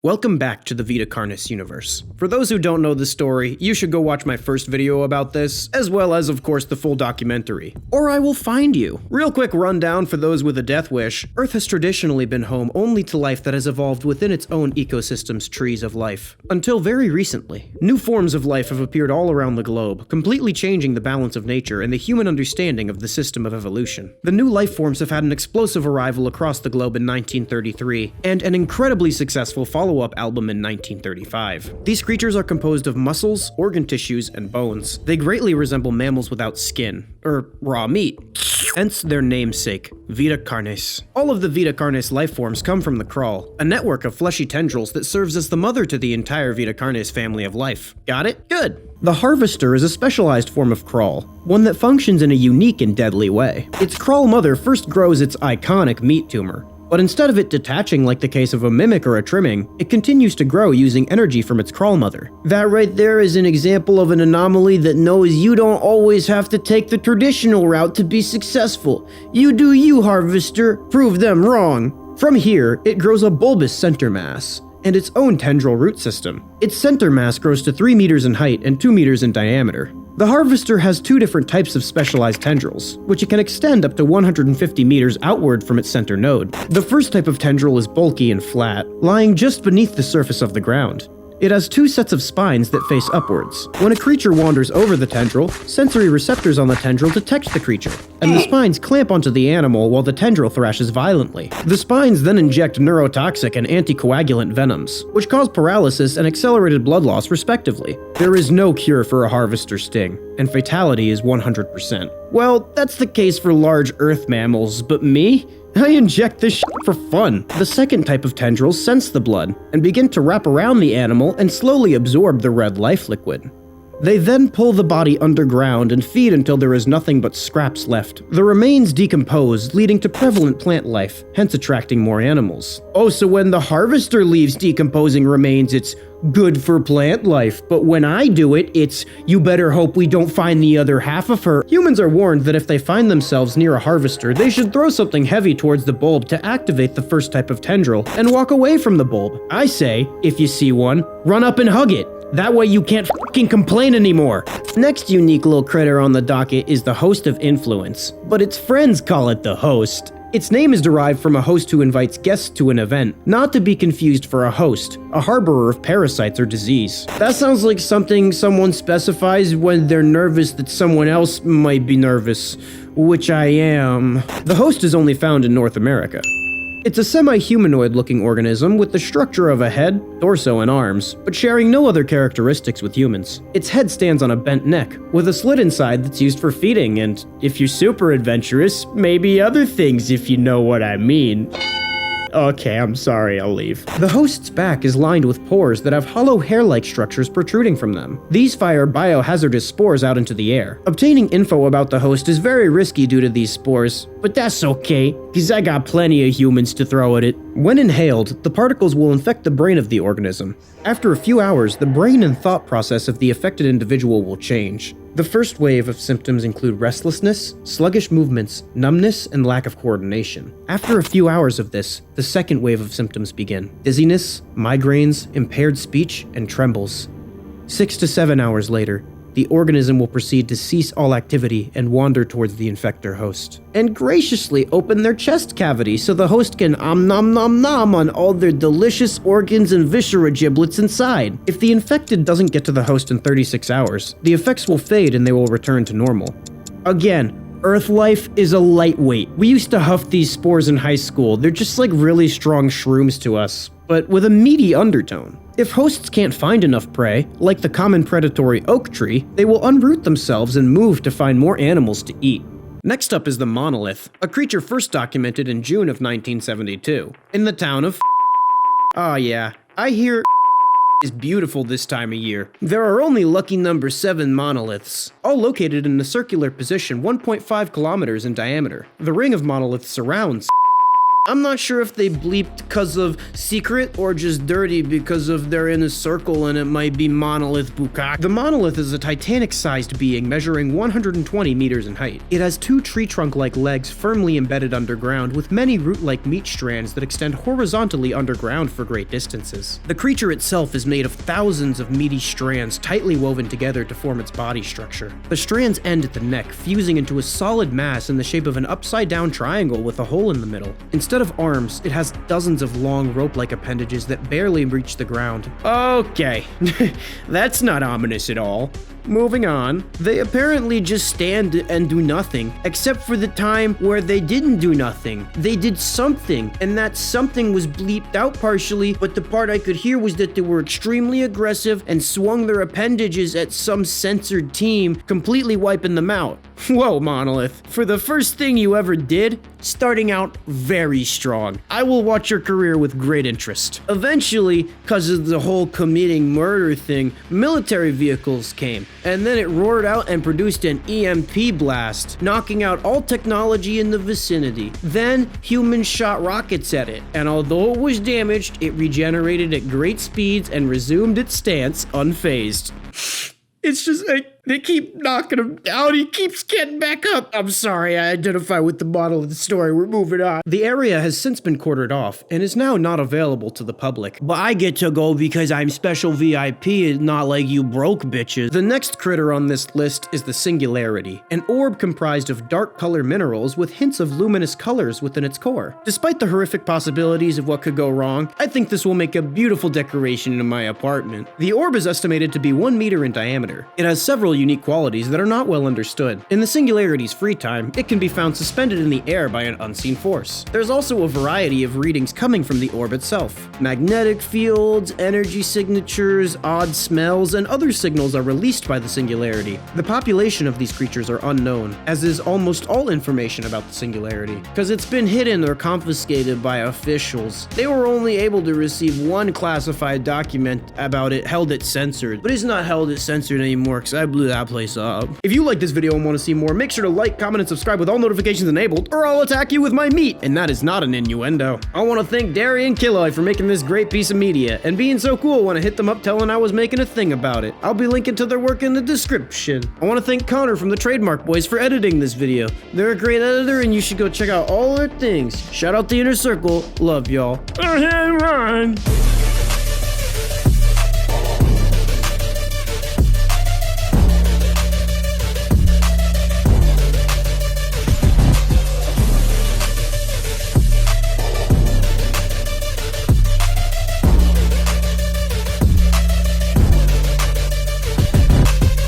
Welcome back to the Vita Carnis universe. For those who don't know the story, you should go watch my first video about this, as well as of course the full documentary. Or I will find you. Real quick rundown for those with a death wish. Earth has traditionally been home only to life that has evolved within its own ecosystem's trees of life. Until very recently. New forms of life have appeared all around the globe, completely changing the balance of nature and the human understanding of the system of evolution. The new life forms have had an explosive arrival across the globe in 1933, and an incredibly successful follow-up album in 1935. These creatures are composed of muscles, organ tissues, and bones. They greatly resemble mammals without skin, or raw meat. Hence their namesake, Vita Carnis. All of the Vita Carnis life forms come from the crawl, a network of fleshy tendrils that serves as the mother to the entire Vita Carnis family of life. Got it? Good. The harvester is a specialized form of crawl, one that functions in a unique and deadly way. Its crawl mother first grows its iconic meat tumor, but instead of it detaching like the case of a mimic or a trimming, it continues to grow using energy from its crawl mother. That right there is an example of an anomaly that knows you don't always have to take the traditional route to be successful. You do you, harvester. Prove them wrong. From here, it grows a bulbous center mass and its own tendril root system. Its center mass grows to 3 meters in height and 2 meters in diameter. The harvester has two different types of specialized tendrils, which it can extend up to 150 meters outward from its center node. The first type of tendril is bulky and flat, lying just beneath the surface of the ground. It has two sets of spines that face upwards. When a creature wanders over the tendril, sensory receptors on the tendril detect the creature, and the spines clamp onto the animal while the tendril thrashes violently. The spines then inject neurotoxic and anticoagulant venoms, which cause paralysis and accelerated blood loss respectively. There is no cure for a harvester sting, and fatality is 100%. Well, that's the case for large earth mammals, but me? I inject this shit for fun. The second type of tendrils sense the blood and begin to wrap around the animal and slowly absorb the red life liquid. They then pull the body underground and feed until there is nothing but scraps left. The remains decompose, leading to prevalent plant life, hence attracting more animals. Oh, so when the harvester leaves decomposing remains, it's good for plant life, but when I do it, it's you better hope we don't find the other half of her. Humans are warned that if they find themselves near a harvester, they should throw something heavy towards the bulb to activate the first type of tendril and walk away from the bulb. I say, if you see one, run up and hug it. That way you can't f***ing complain anymore. Next unique little critter on the docket is the host of influence, but its friends call it the host. Its name is derived from a host who invites guests to an event, not to be confused for a host, a harborer of parasites or disease. That sounds like something someone specifies when they're nervous that someone else might be nervous, which I am. The host is only found in North America. It's a semi-humanoid looking organism with the structure of a head, torso, and arms, but sharing no other characteristics with humans. Its head stands on a bent neck, with a slit inside that's used for feeding, and if you're super adventurous, maybe other things if you know what I mean. Okay, I'm sorry, I'll leave. The host's back is lined with pores that have hollow hair-like structures protruding from them. These fire biohazardous spores out into the air. Obtaining info about the host is very risky due to these spores, but that's okay, because I got plenty of humans to throw at it. When inhaled, the particles will infect the brain of the organism. After a few hours, the brain and thought process of the affected individual will change. The first wave of symptoms include restlessness, sluggish movements, numbness, and lack of coordination. After a few hours of this, the second wave of symptoms begin. Dizziness, migraines, impaired speech, and trembles. 6 to 7 hours later, the organism will proceed to cease all activity and wander towards the infector host, and graciously open their chest cavity so the host can nom nom nom on all their delicious organs and viscera giblets inside. If the infected doesn't get to the host in 36 hours, the effects will fade and they will return to normal. Again, Earth life is a lightweight. We used to huff these spores in high school. They're just like really strong shrooms to us, but with a meaty undertone. If hosts can't find enough prey, like the common predatory oak tree, they will unroot themselves and move to find more animals to eat. Next up is the Monolith, a creature first documented in June of 1972, in the town of Oh yeah, I hear is beautiful this time of year. There are only lucky number 7 monoliths, all located in a circular position 1.5 kilometers in diameter. The ring of monoliths surrounds I'm not sure if they bleeped because of secret or just dirty because of they're in a circle and it might be Monolith Bukak. The Monolith is a Titanic-sized being measuring 120 meters in height. It has 2 tree trunk-like legs firmly embedded underground with many root-like meat strands that extend horizontally underground for great distances. The creature itself is made of thousands of meaty strands tightly woven together to form its body structure. The strands end at the neck, fusing into a solid mass in the shape of an upside-down triangle with a hole in the middle. Instead of arms, it has dozens of long rope-like appendages that barely reach the ground. Okay, that's not ominous at all. Moving on, they apparently just stand and do nothing, except for the time where they didn't do nothing. They did something, and that something was bleeped out partially, but the part I could hear was that they were extremely aggressive and swung their appendages at some censored team, completely wiping them out. Whoa, Monolith. For the first thing you ever did, starting out very strong. I will watch your career with great interest. Eventually, because of the whole committing murder thing, military vehicles came, and then it roared out and produced an EMP blast, knocking out all technology in the vicinity. Then, humans shot rockets at it, and although it was damaged, it regenerated at great speeds and resumed its stance unfazed. It's just like, they keep knocking him down, he keeps getting back up. I'm sorry, I identify with the model of the story, we're moving on. The area has since been quartered off, and is now not available to the public. But I get to go because I'm special VIP and not like you broke bitches. The next critter on this list is the Singularity, an orb comprised of dark color minerals with hints of luminous colors within its core. Despite the horrific possibilities of what could go wrong, I think this will make a beautiful decoration in my apartment. The orb is estimated to be 1 meter in diameter. It has several unique qualities that are not well understood. In the Singularity's free time, it can be found suspended in the air by an unseen force. There's also a variety of readings coming from the orb itself. Magnetic fields, energy signatures, odd smells, and other signals are released by the Singularity. The population of these creatures are unknown, as is almost all information about the Singularity, because it's been hidden or confiscated by officials. They were only able to receive one classified document about it, held it censored, but it's not held it censored anymore because I blew that place up. If you like this video and want to see more, make sure to like, comment, and subscribe with all notifications enabled, or I'll attack you with my meat, and that is not an innuendo. I want to thank Darian Quilloy for making this great piece of media, and being so cool when I hit them up telling I was making a thing about it. I'll be linking to their work in the description. I want to thank Connor from the Trademark Boys for editing this video. They're a great editor, and you should go check out all their things. Shout out the Inner Circle. Love y'all. Run!